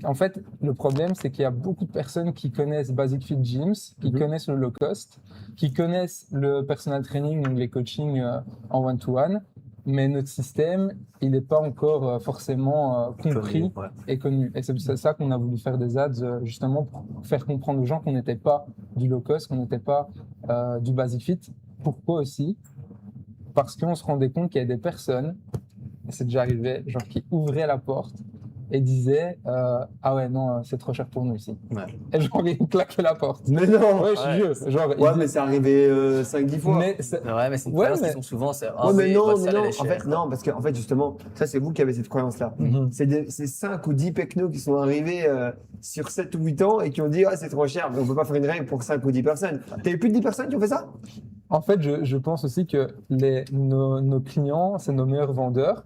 En fait, le problème, c'est qu'il y a beaucoup de personnes qui connaissent Basic Fit Gyms, qui connaissent le low cost, qui connaissent le personal training ou les coachings en one-to-one, mais notre système, il n'est pas encore forcément compris et connu. Et c'est ça qu'on a voulu faire des ads, justement, pour faire comprendre aux gens qu'on n'était pas du low cost, qu'on n'était pas du Basic Fit. Pourquoi aussi? Parce qu'on se rendait compte qu'il y a des personnes, et c'est déjà arrivé, genre qui ouvraient la porte et disaient ah ouais non c'est trop cher pour nous ici. Et genre ils claquaient la porte. Mais non. Ouais, je jure. Genre, mais c'est arrivé 5-10 fois. Mais c'est une croyance qui sont souvent c'est mais non. En fait non, parce que en fait justement ça c'est vous qui avez cette croyance là. C'est 5 ou 10 pecnos qui sont arrivés sur 7 ou 8 ans et qui ont dit ah c'est trop cher, on peut pas faire une règle pour 5 ou 10 personnes. T'as eu plus de 10 personnes qui ont fait ça? En fait je pense aussi que nos clients c'est nos meilleurs vendeurs.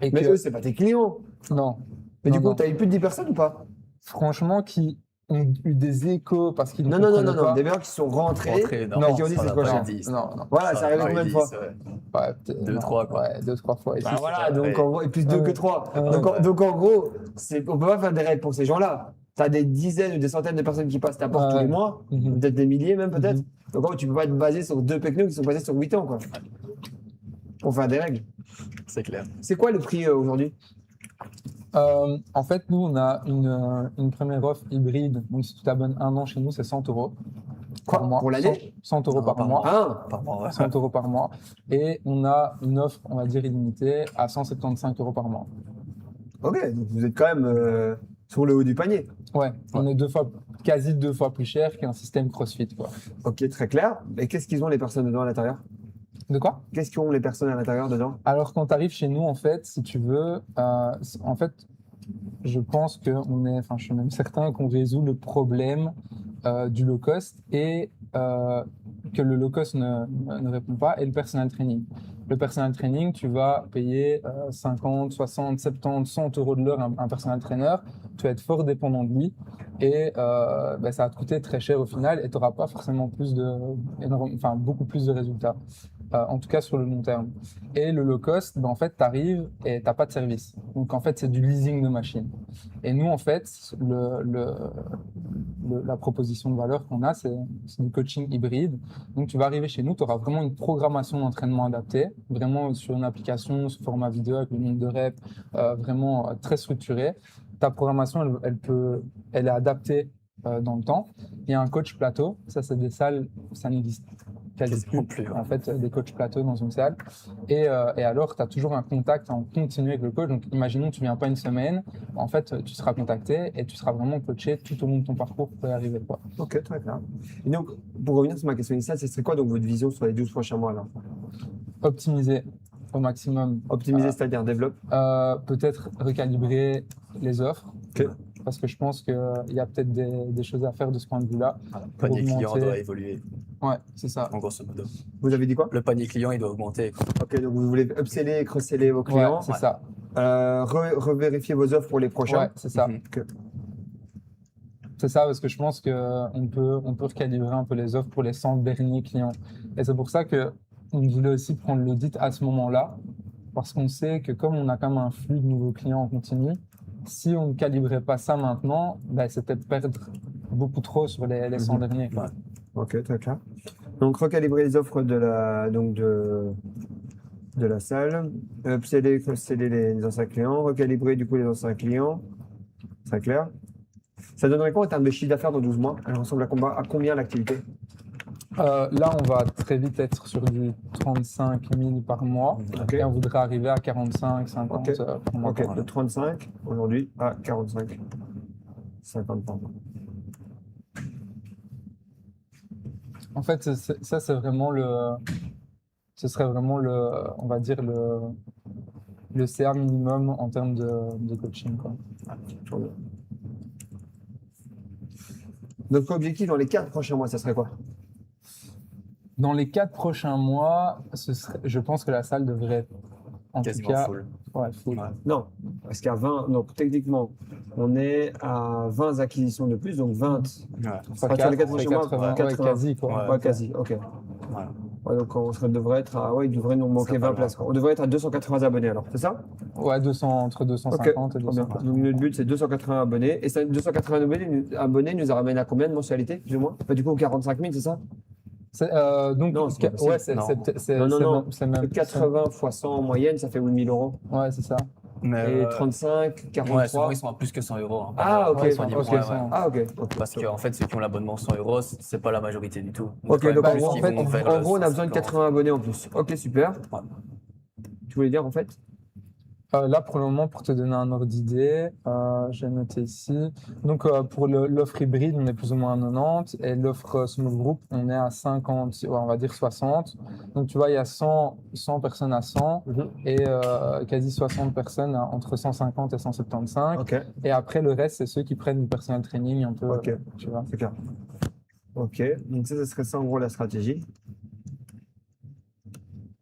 Et mais eux c'est pas tes clients. Non. Mais du coup, t'as eu plus de 10 personnes ou pas? Franchement, qui ont eu des échos parce qu'ils non, des mecs qui sont rentrés et qui ont dit c'est trop cher. Non. Voilà, ça arrive combien de fois? Ouais, 2-3 quoi. Ouais, 2-3 fois. Bah voilà, donc en gros, et plus 2 que 3. Donc en gros, on peut pas faire des règles pour ces gens-là. T'as des dizaines ou des centaines de personnes qui passent ta porte tous les mois, peut-être des milliers même peut-être. Donc en gros, tu peux pas te baser sur 2 pecnos qui sont basés sur 8 ans quoi. Pour faire des règles. C'est clair. C'est quoi le prix aujourd'hui? En fait, nous, on a une première offre hybride. Donc, si tu t'abonnes 1 an chez nous, c'est 100 € par mois. Pour l'année? 100 € par mois. Par mois, ouais. 100 € par mois. Et on a une offre, on va dire, illimitée à 175 € par mois. Ok, donc vous êtes quand même sur le haut du panier. Ouais, on est quasi 2 fois plus cher qu'un système CrossFit, quoi. Ok, très clair. Et qu'est-ce qu'ils ont les personnes dedans à l'intérieur? De quoi? Qu'est-ce qu'ont les personnes à l'intérieur dedans? Alors, quand tu arrives chez nous, en fait, si tu veux, en fait, je pense je suis même certain qu'on résout le problème du low cost et que le low cost ne répond pas, et le personal training. Le personal training, tu vas payer 50, 60, 70, 100 € de l'heure un personal trainer, tu vas être fort dépendant de lui et ça va te coûter très cher au final et tu n'auras pas forcément beaucoup plus de résultats. En tout cas sur le long terme. Et le low cost, en fait, tu arrives et tu n'as pas de service. Donc en fait, c'est du leasing de machine. Et nous, en fait, la proposition de valeur qu'on a, c'est du coaching hybride. Donc tu vas arriver chez nous, tu auras vraiment une programmation d'entraînement adaptée, vraiment sur une application, sous format vidéo avec le nombre de reps, vraiment très structuré. Ta programmation, elle est adaptée dans le temps. Il y a un coach plateau, ça c'est des salles, ça n'existe quasiment plus. En fait, des coachs plateau dans une salle. Et alors, tu as toujours un contact en continu avec le coach. Donc, imaginons que tu viens pas une semaine. En fait, tu seras contacté et tu seras vraiment coaché tout au long de ton parcours pour y arriver. Quoi. Ok, très clair. Et donc, pour revenir sur ma question initiale, ce serait quoi donc votre vision sur les 12 prochains mois là? Optimiser au maximum. Optimiser, c'est-à-dire développe? Peut-être recalibrer les offres. Okay. Parce que je pense qu'il y a peut-être des choses à faire de ce point de vue-là. Le panier client doit évoluer. Ouais, c'est ça. En grosso modo. Vous avez dit quoi? Le panier client, il doit augmenter. Ok, donc vous voulez upseller et cross-seller vos clients. Ouais, c'est ça. Revérifier vos offres pour les prochains. Ouais, c'est ça. C'est ça, parce que je pense qu'on peut recalibrer un peu les offres pour les 100 derniers clients. Et c'est pour ça qu'on voulait aussi prendre l'audit à ce moment-là, parce qu'on sait que comme on a quand même un flux de nouveaux clients en continu, si on ne calibrait pas ça maintenant, c'était perdre beaucoup trop sur les 100 derniers. Ouais. Ok, très clair. Donc, recalibrer les offres de la salle, upseller, cross-seller les anciens clients, recalibrer du coup les anciens clients. Très clair. Ça donnerait quoi en termes de chiffre d'affaires dans 12 mois? Elle ressemble à combien l'activité? Là, on va très vite être sur du 35 000 par mois. Okay. Et on voudrait arriver à 45, 50 par mois. Ok, de 35 aujourd'hui à 45, 50 par mois. En fait, ça, c'est vraiment ce serait vraiment on va dire, le CA minimum en termes de coaching, quoi. Notre objectif dans les 4 prochains mois, ça serait quoi? Dans les 4 prochains mois, je pense que la salle devrait être en quasiment tout cas full. Ouais, full. Ouais. Non, parce qu'à 20, donc techniquement, on est à 20 acquisitions de plus, donc 20. Ouais. Sur les 4 prochains mois, 80, 80. quasi, quoi. Ouais, quasi, ok. Voilà. Ouais, donc devrait être il devrait nous manquer 20 places. On devrait être à 280 abonnés alors, c'est ça? Ouais, entre 250 et 200. Donc notre but c'est 280 abonnés. Et ça, 280 abonnés nous ramène à combien de mensualité, plus ou moins? Du coup 45 000, c'est ça? Donc, non, c'est ouais, c'est même 80 fois 100 en moyenne, ça fait 8 000 euros. Ouais, c'est ça. Et 35, 43. Ouais, souvent ils sont à plus que 100 euros. Hein. Ah, ok. Ouais, Ah, ok. Parce qu'en fait, ceux qui ont l'abonnement 100 euros, c'est pas la majorité du tout. Ok, donc en en gros, on a besoin de 80 abonnés en plus. Ok, super. Ouais. Tu voulais dire en fait? Là, pour le moment, pour te donner un ordre d'idée, j'ai noté ici. Donc, pour l'offre hybride, on est plus ou moins à 90 et l'offre small group, on est à 50, ouais, on va dire 60. Donc, tu vois, il y a 100 personnes à 100 et quasi 60 personnes entre 150 et 175. Ok. Et après, le reste, c'est ceux qui prennent du personal training un peu. Ok. Tu vois. C'est clair. Ok, donc ça serait ça en gros la stratégie.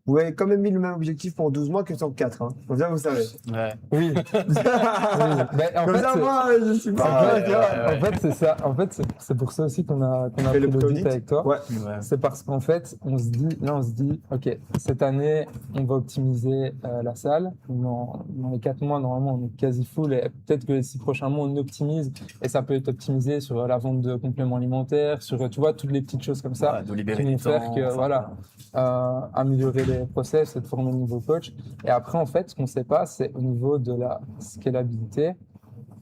Vous avez quand même mis le même objectif pour 12 mois que sur 4. Hein. Comme ça, vous savez. Ouais. Oui. Mais en Comme fait, ça, moi, je suis pas. en fait, c'est ça. En fait, c'est pour ça aussi qu'on a fait l'audit avec toi. Ouais. C'est parce qu'en fait, on se dit, OK, cette année, on va optimiser la salle. Dans les 4 mois, normalement, on est quasi full. Et peut-être que les 6 prochains mois, on optimise. Et ça peut être optimisé sur la vente de compléments alimentaires, sur, tu vois, toutes les petites choses comme ça de libérer qui vont du faire temps, que, améliorer les process et de former de nouveaux coachs. Et après, en fait, ce qu'on ne sait pas, c'est au niveau de la scalabilité,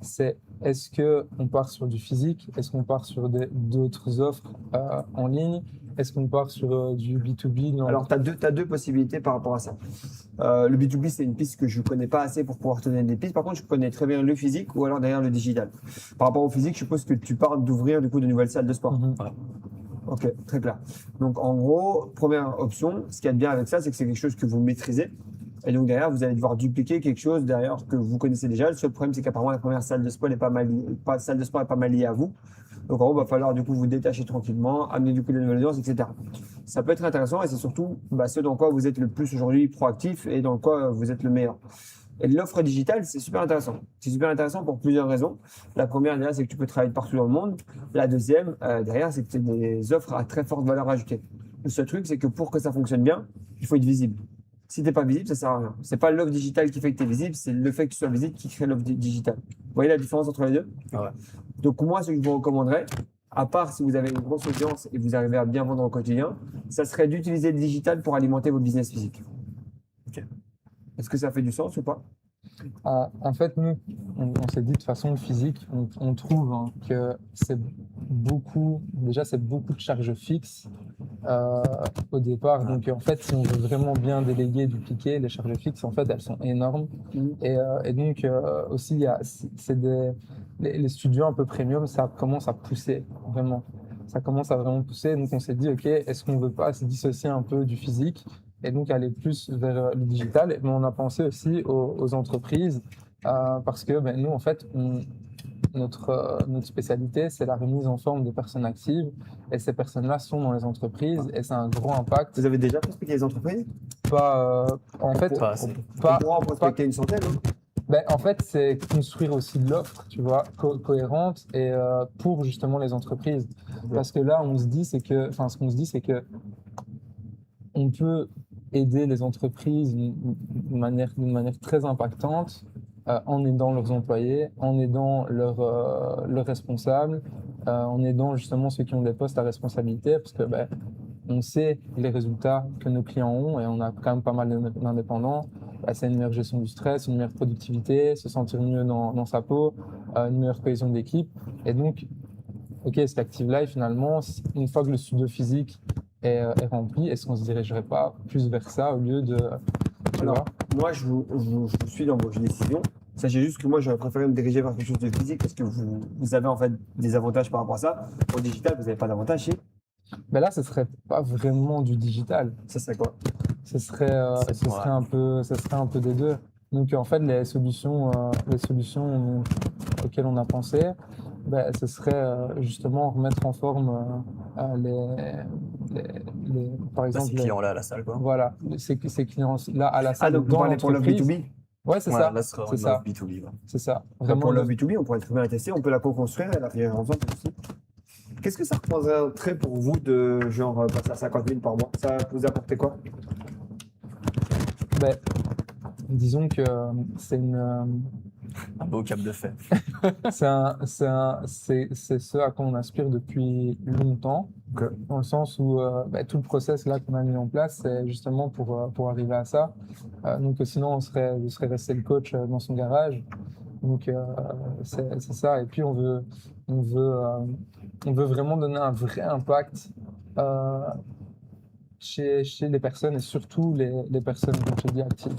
c'est est-ce qu'on part sur du physique, est-ce qu'on part sur d'autres offres en ligne, est-ce qu'on part sur du B2B? Alors, tu as deux possibilités par rapport à ça. Le B2B, c'est une piste que je ne connais pas assez pour pouvoir te donner des pistes. Par contre, je connais très bien le physique ou alors derrière le digital. Par rapport au physique, je suppose que tu parles d'ouvrir du coup de nouvelles salles de sport. Voilà. Ok, très clair. Donc en gros, première option, ce qu'il y a de bien avec ça, c'est que c'est quelque chose que vous maîtrisez. Et donc derrière, vous allez devoir dupliquer quelque chose derrière que vous connaissez déjà. Le seul problème, c'est qu'apparemment, la première salle de sport est pas mal liée à vous. Donc en gros, il va falloir du coup vous détacher tranquillement, amener du coup des nouvelles audiences, etc. Ça peut être intéressant et c'est surtout ce dans quoi vous êtes le plus aujourd'hui proactif et dans quoi vous êtes le meilleur. Et l'offre digitale, c'est super intéressant. C'est super intéressant pour plusieurs raisons. La première, derrière, c'est que tu peux travailler partout dans le monde. La deuxième, derrière, c'est que c'est des offres à très forte valeur ajoutée. Le seul truc, c'est que pour que ça fonctionne bien, il faut être visible. Si tu n'es pas visible, ça ne sert à rien. Ce n'est pas l'offre digitale qui fait que tu es visible, c'est le fait que tu sois visible qui crée l'offre digitale. Vous voyez la différence entre les deux? Ouais. Donc moi, ce que je vous recommanderais, à part si vous avez une grosse audience et vous arrivez à bien vendre au quotidien, ça serait d'utiliser le digital pour alimenter votre business physique. Ok. Est-ce que ça fait du sens ou pas? En fait, nous, on s'est dit de façon physique, on trouve que c'est beaucoup de charges fixes au départ. Donc, en fait, si on veut vraiment bien déléguer, dupliquer, les charges fixes, en fait, elles sont énormes. Et donc, aussi, les studios un peu premium, ça commence à pousser, vraiment. Ça commence à vraiment pousser. Donc, on s'est dit, OK, est-ce qu'on ne veut pas se dissocier un peu du physique et donc aller plus vers le digital? Mais on a pensé aussi aux entreprises parce que nous, en fait, notre spécialité, c'est la remise en forme de personnes actives et ces personnes-là sont dans les entreprises et c'est un gros impact. Vous avez déjà prospecté les entreprises? En fait, on pourra en prospecter une centaine. En fait, c'est construire aussi de l'offre, tu vois, cohérente et pour justement les entreprises. Parce que là, ce qu'on se dit, c'est que on peut aider les entreprises d'une manière très impactante en aidant leurs employés, en aidant leurs responsables, en aidant justement ceux qui ont des postes à responsabilité, parce que on sait les résultats que nos clients ont et on a quand même pas mal d'indépendants. C'est une meilleure gestion du stress, une meilleure productivité, se sentir mieux dans sa peau, une meilleure cohésion d'équipe. Et donc, OK, cet Active Life, finalement, une fois que le studio physique est rempli, est-ce qu'on se dirigerait pas plus vers ça au lieu de... Moi, je vous suis dans vos décisions. Sachez juste que moi, j'aurais préféré me diriger vers quelque chose de physique parce que vous avez en fait des avantages par rapport à ça. Au digital, vous n'avez pas d'avantage. Là, ce serait pas vraiment du digital. Ça serait quoi? Ce serait un peu des deux. Donc, en fait, les solutions auxquelles on a pensé, ce serait justement remettre en forme par exemple, ces clients-là à la salle, quoi. Voilà, ces clients-là à la salle. Donc, pour le B2B? Ouais, c'est ça. Là, ce sera c'est ça. B2B. C'est ça. Vraiment, pour le B2B, on pourrait très bien la tester, on peut la co-construire et la faire ensemble aussi. Qu'est-ce que ça représenterait pour vous de genre passer à 50 000 par mois? Ça vous apporter quoi? Ben, disons que c'est Un beau cap de fait. c'est ce à quoi on aspire depuis longtemps, Ok. dans le sens où tout le process là qu'on a mis en place, c'est justement pour arriver à ça. Donc sinon, je serais resté le coach dans son garage. Donc c'est ça. Et puis on veut vraiment donner un vrai impact chez les personnes et surtout les personnes, comme je dis, actives.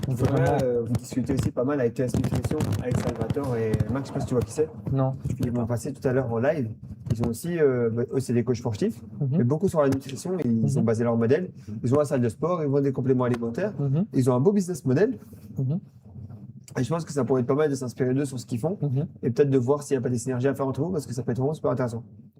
Donc, C'est vrai, vraiment, vous discutez aussi pas mal avec TS Nutrition, avec Salvatore et Max, je sais pas si tu vois qui c'est. non. Ils m'ont passé tout à l'heure en live. Ils ont aussi, eux, c'est des coachs sportifs, Mhm. mais beaucoup sur la nutrition. Ils ont basé leur modèle. Ils ont la salle de sport, ils vendent des compléments alimentaires. Mhm. Ils ont un beau business model. Mhm. Et je pense que ça pourrait être pas mal de s'inspirer d'eux sur ce qu'ils font Mhm. et peut-être de voir s'il n'y a pas des synergies à faire entre vous parce que ça peut être vraiment super intéressant.